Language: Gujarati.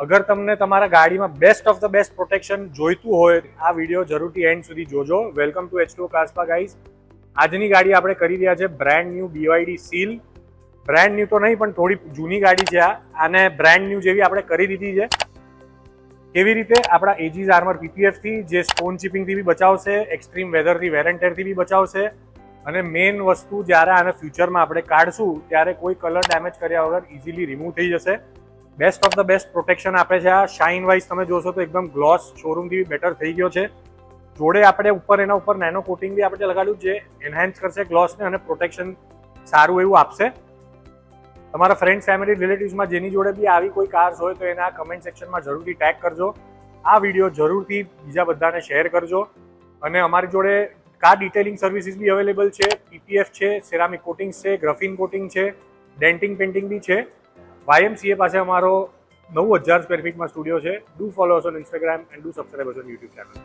અગર તમને તમારા ગાડીમાં best of the best protection જોઈતું હોય આ વિડીયો જરૂરથી એન્ડ સુધી જોજો. Welcome to H2O car spa guys. આજની ગાડી આપણે કરી રહ્યા છે brand new BYD Seal. Brand new તો નહીં પણ થોડી જૂની ગાડી છે આને બ્રાન્ડ ન્યૂ જેવી આપણે કરી દીધી છે. કેવી રીતે? આપણા એજીસ આર્મર PPF થી જે સ્ટોન ચિપિંગથી બી બચાવશે, એક્સ્ટ્રીમ વેધરથી વેર એન્ડ ટેરથી બી બચાવશે અને મેઇન વસ્તુ જ્યારે આને ફ્યુચરમાં આપણે કાઢશું ત્યારે કોઈ કલર ડેમેજ કર્યા વગર ઇઝીલી રિમૂવ થઈ જશે. Best of the best protection આપે છે. આ શાઇન વાઇઝ તમે જોશો તો એકદમ ગ્લોસ શોરૂમથી બેટર થઈ ગયો છે. જોડે આપણે ઉપર એના ઉપર નેનો કોટિંગ બી આપણે લગાડ્યું જે એન્હાન્સ કરશે ગ્લોસને અને પ્રોટેક્શન સારું એવું આપશે. તમારા ફ્રેન્ડ ફેમિલી રિલેટિવ્સમાં જેની જોડે બી આવી કોઈ કાર્સ હોય તો એના કમેન્ટ સેક્શનમાં જરૂરથી ટેગ કરજો. આ વિડીયો જરૂરથી બીજા બધાને શેર કરજો. અને અમારી જોડે કાર ડિટેલિંગ સર્વિસીસ બી અવેલેબલ છે. PPF છે, સેરામિક કોટિંગ્સ છે, ગ્રાફિન કોટિંગ છે, ડેન્ટિંગ પેઇન્ટિંગ બી છે. YMCA પાસે અમારો 9000 સ્ક્વેર ફીટમાં સ્ટુડિયો છે. Do follow us on Instagram and do subscribe us on YouTube channel.